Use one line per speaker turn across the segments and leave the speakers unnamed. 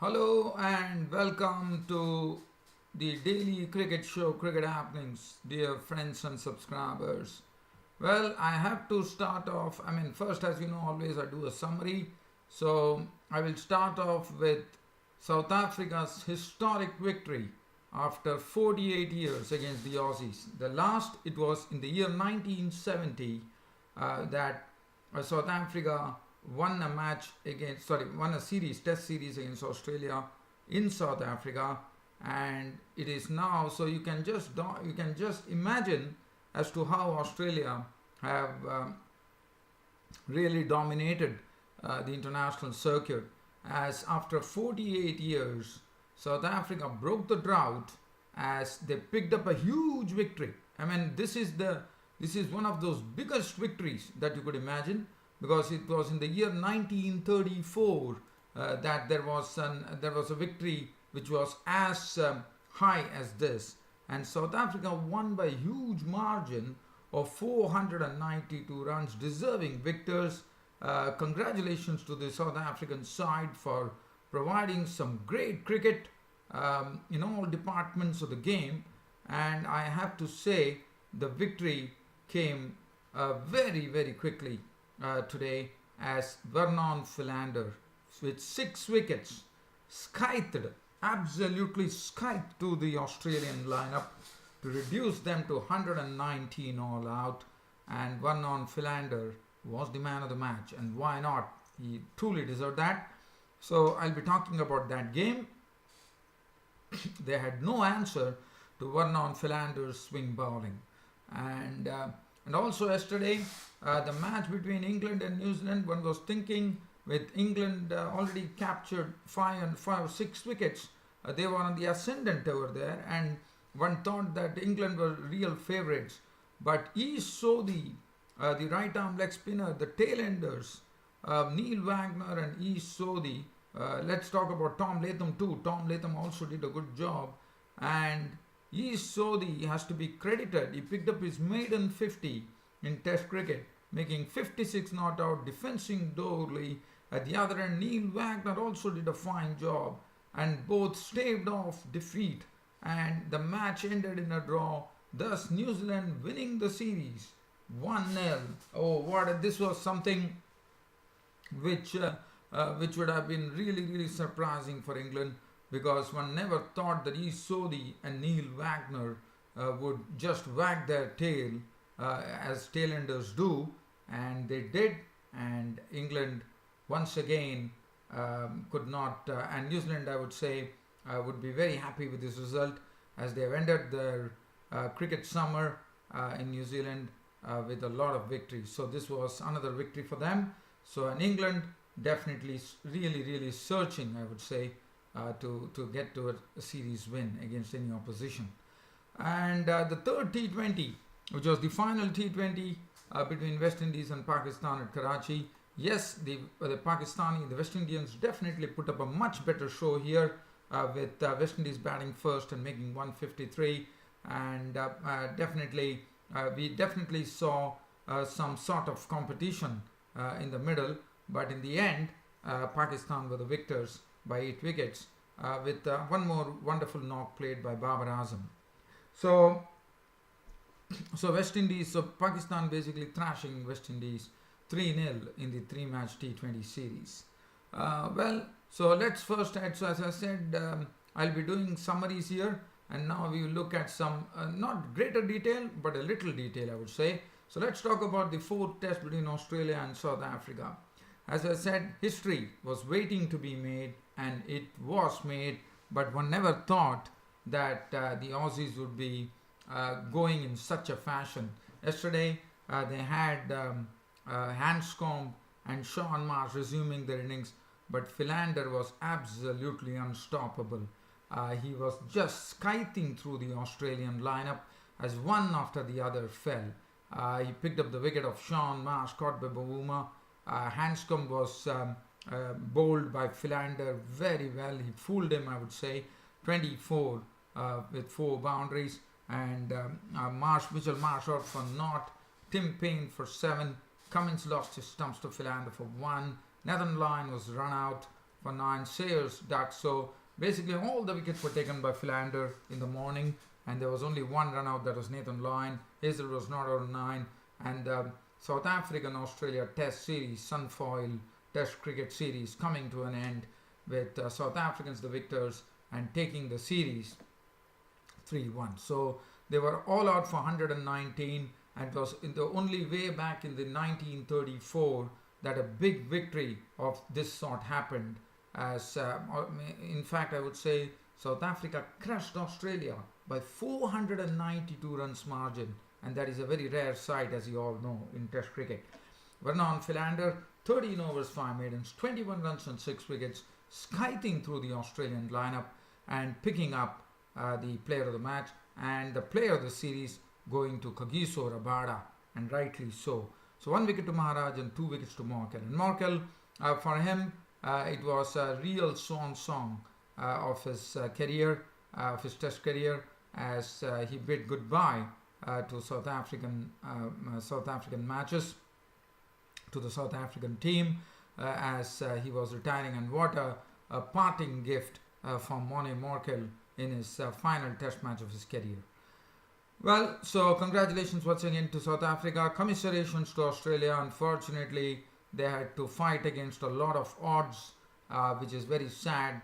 Hello and welcome to the daily cricket show, Cricket Happenings, dear friends and subscribers. Well, I have to start off. First, as you know, always I do a summary. So, I will start off with South Africa's historic victory after 48 years against the Aussies. The last, it was in the year 1970 that South Africa won a test series against Australia in South Africa, and it is now. So you can just imagine as to how Australia have really dominated the international circuit. As after 48 years, South Africa broke the drought as they picked up a huge victory. This is one of those biggest victories that you could imagine, because it was in the year 1934 that there was a victory which was as high as this, and South Africa won by a huge margin of 492 runs, deserving victors. Congratulations to the South African side for providing some great cricket in all departments of the game, and I have to say the victory came very quickly today, as Vernon Philander with 6 wickets absolutely scythed to the Australian lineup to reduce them to 119 all out, and Vernon Philander was the man of the match, and why not? He truly deserved that. So I'll be talking about that game. They had no answer to Vernon Philander's swing bowling, and also yesterday, the match between England and New Zealand, one was thinking, with England already captured 5 or 6 wickets, they were on the ascendant over there, and one thought that England were real favourites. But Sodhi, the right arm leg spinner, the tailenders, Neil Wagner and Sodhi. Let's talk about Tom Latham too. Tom Latham also did a good job, and Sodhi has to be credited. He picked up his maiden 50 in Test cricket, making 56 not out, defending thoroughly. At the other end, Neil Wagner also did a fine job, and both staved off defeat, and the match ended in a draw, thus New Zealand winning the series 1-0. This was something which would have been really surprising for England, because one never thought that Sodhi and Neil Wagner would just wag their tail as tailenders do, and they did, and England once again could not, and New Zealand, I would say, would be very happy with this result, as they have ended their cricket summer in New Zealand with a lot of victories. So this was another victory for them. So in England, definitely really searching, I would say, to get to a series win against any opposition. And the third T20, which was the final T20 between West Indies and Pakistan at Karachi. Yes, the West Indians definitely put up a much better show here, with West Indies batting first and making 153, and we definitely saw some sort of competition in the middle, but in the end, Pakistan were the victors by 8 wickets, with one more wonderful knock played by Babar Azam. So Pakistan basically thrashing West Indies 3-0 in the 3-match T20 series. So let's first add, so as I said, I'll be doing summaries here, and now we will look at some, not greater detail, but a little detail, I would say. So let's talk about the 4th test between Australia and South Africa. As I said, history was waiting to be made, and it was made, but one never thought that the Aussies would be going in such a fashion. Yesterday, they had Hanscomb and Sean Marsh resuming their innings, but Philander was absolutely unstoppable. He was just scything through the Australian lineup as one after the other fell. He picked up the wicket of Sean Marsh, caught by Bavuma. Hanscomb was bowled by Philander very well. He fooled him, I would say. 24 with 4 boundaries, and Mitchell Marsh out for naught. Tim Paine for 7. Cummins lost his stumps to Philander for 1. Nathan Lyon was run out. for 9, Sayers ducked. So basically all the wickets were taken by Philander in the morning, and there was only one run out, that was Nathan Lyon. Hazel was not out on 9, and South African-Australia Test Series, Sunfoil Test Cricket Series, coming to an end with South Africans the victors and taking the series 3-1. So they were all out for 119, and it was in the only way back in the 1934 that a big victory of this sort happened. As in fact, I would say South Africa crushed Australia by 492 runs margin, and that is a very rare sight, as you all know, in Test cricket. Vernon Philander, 13 overs, 5 maidens, 21 runs and 6 wickets, scything through the Australian lineup and picking up the player of the match, and the player of the series going to Kagiso Rabada, and rightly so. So 1 wicket to Maharaj and 2 wickets to Morkel. And Morkel, for him, it was a real swan song of his career, of his Test career, as he bid goodbye to South African matches, to the South African team, as he was retiring. And what a parting gift from Morne Morkel in his final Test match of his career. Well, so congratulations once again to South Africa. Commiserations to Australia. Unfortunately, they had to fight against a lot of odds, which is very sad.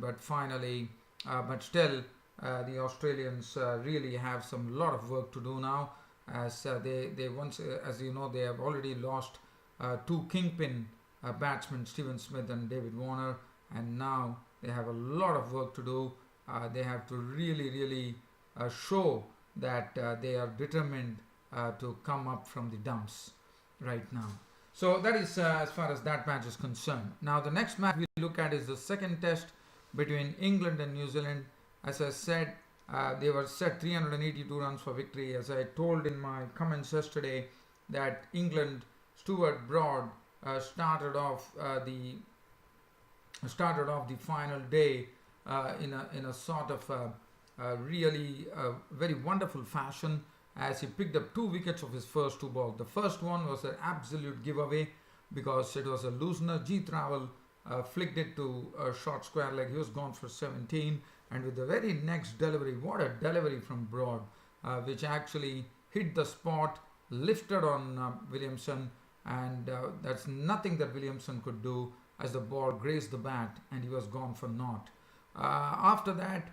But finally, but still, the Australians really have some lot of work to do now, as they once, as you know, they have already lost 2 kingpin batsmen, Stephen Smith and David Warner, and now they have a lot of work to do. They have to really show that they are determined to come up from the dumps right now. So that is as far as that match is concerned. Now the next match we look at is the second test between England and New Zealand. As I said, they were set 382 runs for victory. As I told in my comments yesterday, that England, Stuart Broad started off the final day in a sort of really very wonderful fashion, as he picked up 2 wickets of his first 2 balls. The first one was an absolute giveaway because it was a loosener. G. Travel flicked it to a short square leg. He was gone for 17, and with the very next delivery, what a delivery from Broad, which actually hit the spot, lifted on Williamson, and that's nothing that Williamson could do, as the ball grazed the bat and he was gone for naught. After that,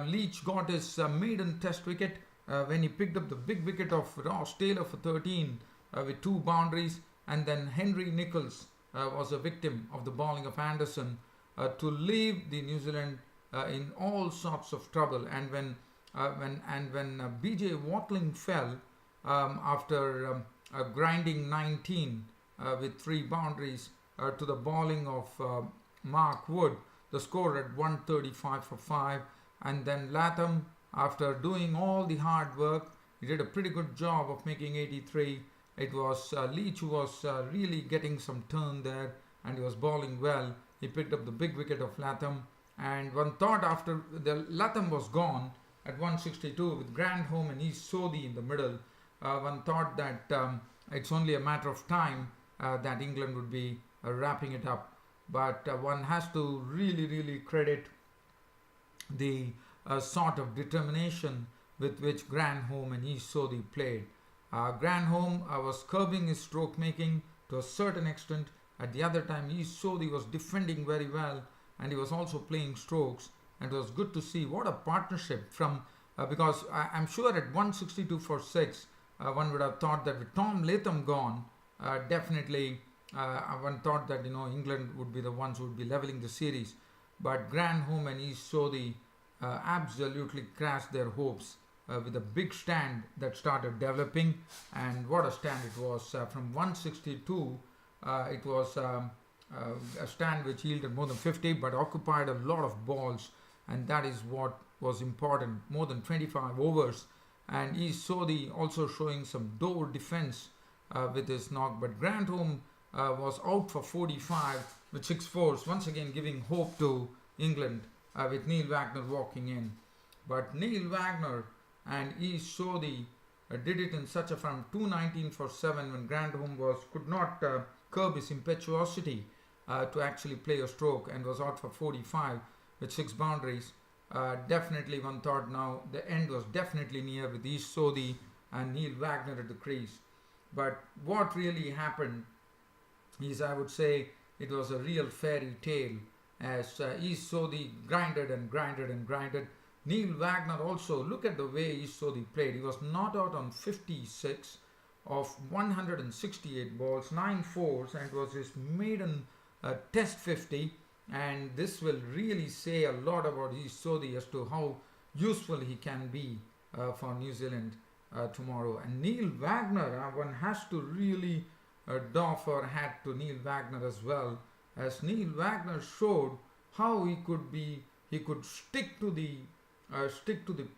Leach got his maiden Test wicket when he picked up the big wicket of Ross Taylor for 13 with 2 boundaries, and then Henry Nicholls was a victim of the bowling of Anderson to leave the New Zealand in all sorts of trouble. And when B.J. Watling fell after grinding 19 with 3 boundaries to the bowling of Mark Wood, the score at 135 for 5. And then Latham, after doing all the hard work, he did a pretty good job of making 83. It was Leach who was really getting some turn there, and he was bowling well. He picked up the big wicket of Latham, and one thought after the Latham was gone at 162 with Grandholm and East Sodhi in the middle, one thought that it's only a matter of time that England would be wrapping it up. But one has to really credit the sort of determination with which Grandholm and East Sodhi played. Grandholm was curbing his stroke making to a certain extent. At the other time, East Sodhi was defending very well, and he was also playing strokes, and it was good to see what a partnership from because I'm sure at 162 for 6 one would have thought that with Tom Latham gone, definitely one thought that England would be the ones who would be leveling the series. But Grandholm and East Sodhi absolutely crashed their hopes with a big stand that started developing, and what a stand it was. From 162, it was a stand which yielded more than 50 but occupied a lot of balls, and that is what was important, more than 25 overs. And East Sodhi also showing some door defense with his knock, but Grandholm was out for 45 with 6 fours, once again giving hope to England with Neil Wagner walking in. But Neil Wagner and East Sodhi did it in such a from 219 for 7 when Grandholm could not curb his impetuosity, to actually play a stroke and was out for 45 with 6 boundaries. Definitely one thought now the end was definitely near with Ish Sodhi and Neil Wagner at the crease. But what really happened is, I would say, it was a real fairy tale as Ish Sodhi grinded and grinded and grinded. Neil Wagner also, look at the way Ish Sodhi played. He was not out on 56 of 168 balls, 9 fours, and it was his maiden test 50. And this will really say a lot about Ish Sodhi as to how useful he can be for New Zealand tomorrow. And Neil Wagner, one has to really doff our hat to Neil Wagner as well, as Neil Wagner showed how he could stick to the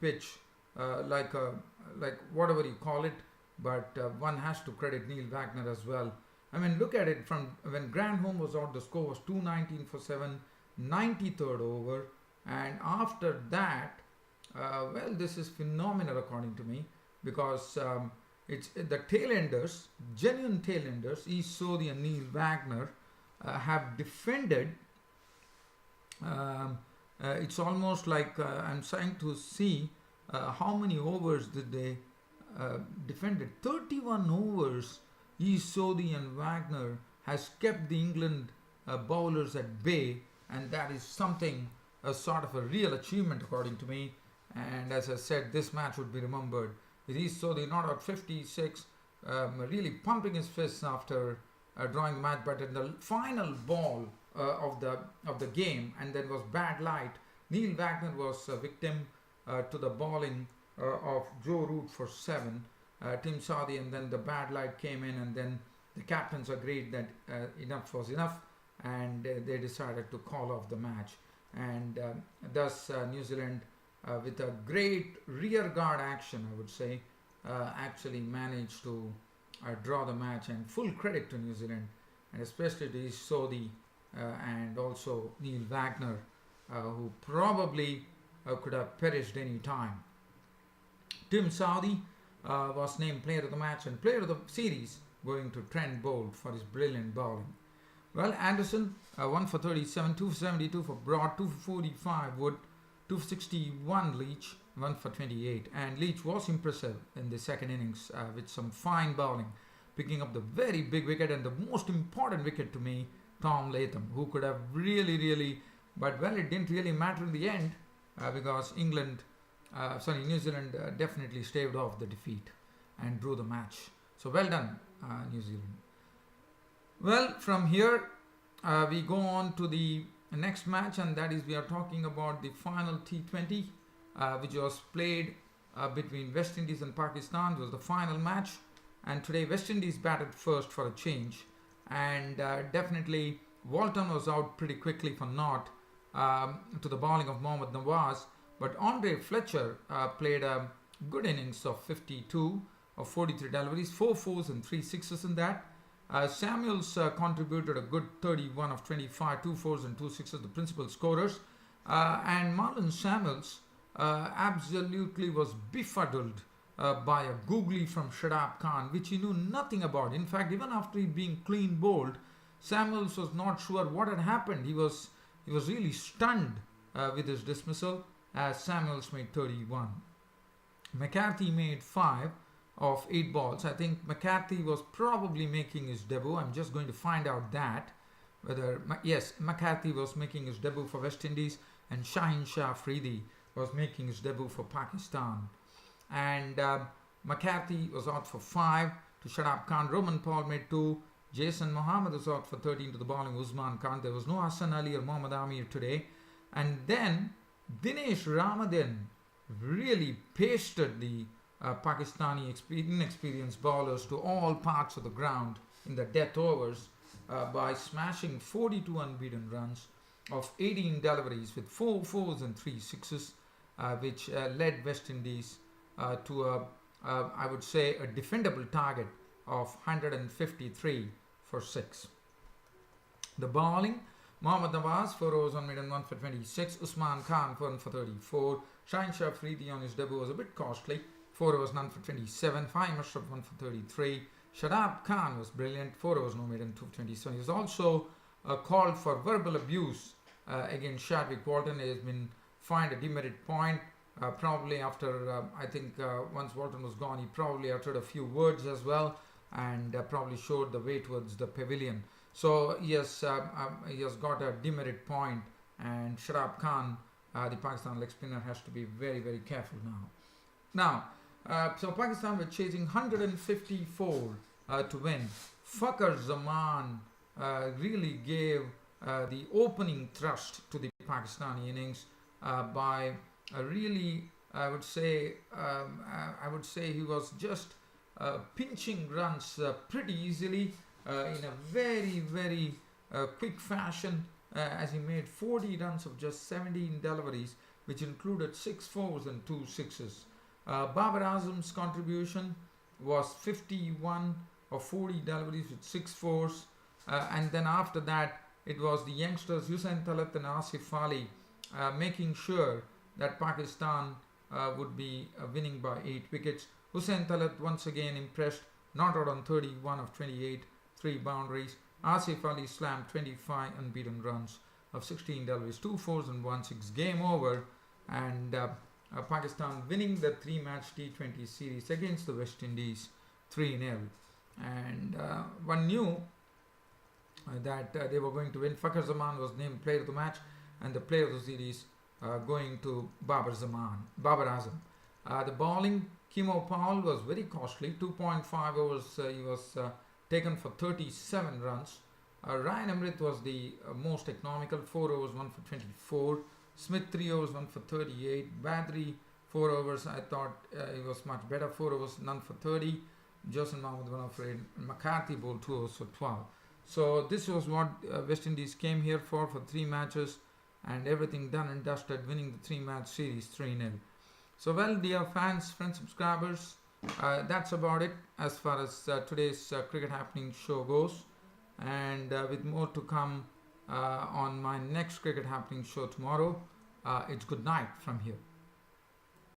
pitch like whatever you call it. But one has to credit Neil Wagner as well. I mean, look at it from when Granholm was out, the score was 219 for 7, 93rd over. And after that, well, this is phenomenal according to me, because it's the tailenders, genuine tailenders, Ish Sodhi and Neil Wagner have defended. It's almost like I'm trying to see how many overs did they defended. 31 overs. Ish Sodhi and Wagner has kept the England bowlers at bay, and that is something, a sort of a real achievement according to me. And as I said, this match would be remembered with Ish Sodhi not out 56, really pumping his fists after drawing the match. But in the final ball of the game, and there was bad light, Neil Wagner was a victim to the bowling of Joe Root for 7. Tim Southee, and then the bad light came in, and then the captains agreed that enough was enough, and they decided to call off the match. And thus New Zealand, with a great rear guard action, I would say, actually managed to draw the match. And full credit to New Zealand, and especially to Ish Sodhi and also Neil Wagner, who probably could have perished any time. Tim Southee was named player of the match and player of the series, going to Trent Boult for his brilliant bowling. Well, Anderson 1 for 37, 2 for 72 for Broad, 2 for 45 Wood, 2 for 61 Leach, 1 for 28. And Leach was impressive in the second innings with some fine bowling, picking up the very big wicket and the most important wicket to me, Tom Latham, who could have really, but well, it didn't really matter in the end because New Zealand definitely staved off the defeat and drew the match. So well done, New Zealand. Well, from here we go on to the next match, and that is we are talking about the final T20, which was played between West Indies and Pakistan. It was the final match, and today West Indies batted first for a change, and definitely Walton was out pretty quickly for naught to the bowling of Mohammad Nawaz. But Andre Fletcher played a good innings of 52 of 43 deliveries, 4 fours and 3 sixes in that. Samuels contributed a good 31 of 25, 2 fours and 2 sixes, the principal scorers. And Marlon Samuels absolutely was befuddled by a googly from Shadab Khan, which he knew nothing about. In fact, even after he being clean bowled, Samuels was not sure what had happened. He was really stunned with his dismissal, as Samuels made 31. McCarthy made 5 of 8 balls. I think McCarthy was probably making his debut. I'm just going to find out that whether, yes, McCarthy was making his debut for West Indies, and Shaheen Shah Afridi was making his debut for Pakistan. And McCarthy was out for 5 to Shadab Khan. Roman Paul made 2. Jason Mohammed was out for 13 to the bowling Usman Khan. There was no Hassan Ali or Mohammad Amir today. And then Dinesh Ramadan really pasted the Pakistani inexperienced bowlers to all parts of the ground in the death overs by smashing 42 unbeaten runs of 18 deliveries with 4 fours and 3 sixes, which led West Indies to I would say a defendable target of 153 for 6. The bowling, Mohammad Nawaz 4 overs, 1 maiden, 1 for 26. Usman Khan 1 for 34. Shaheen Shah Afridi on his debut was a bit costly, 4 overs, none for 27. Fahim Ashraf 1 for 33. Shadab Khan was brilliant, 4 overs, no maiden, 2 for 27. He was also called for verbal abuse against Chadwick Walton. He has been fined a demerit point. Probably after, I think once Walton was gone, he probably uttered a few words as well, and probably showed the way towards the pavilion. So he has got a demerit point, and Shadab Khan, the Pakistan leg spinner, has to be very, very careful now. So Pakistan were chasing 154 to win. Fakhar Zaman really gave the opening thrust to the Pakistani innings by really, I would say he was just pinching runs pretty easily in a very, very quick fashion, as he made 40 runs of just 17 deliveries, which included 6 fours and 2 sixes. Babar Azam's contribution was 51 of 40 deliveries with 6 fours, and then after that it was the youngsters Hussain Talat and Asif Ali making sure that Pakistan would be winning by 8 wickets. Hussain Talat once again impressed, not out on 31 of 28, 3 boundaries. Asif Ali slammed 25 unbeaten runs of 16 deliveries, 2 fours and 1 6. Game over, and Pakistan winning the 3-match T20 series against the West Indies 3-0. And one knew that they were going to win. Fakhar Zaman was named player of the match, and the player of the series going to Babar Azam. The bowling, Kimo Powell was very costly. 2.5 overs, he was taken for 37 runs. Ryan Amrit was the most economical, 4 overs, 1 for 24. Smith 3 overs, 1 for 38. Badri 4 overs, I thought he was much better, 4 overs, none for 30. Josan Mahmood 1 for 8. McCarthy bowled 2 overs for 12. So this was what West Indies came here for 3 matches, and everything done and dusted, winning the 3-match series 3-0. So well, dear fans, friends, subscribers, that's about it as far as today's Cricket Happening show goes, and with more to come on my next Cricket Happening show tomorrow. It's good night from here.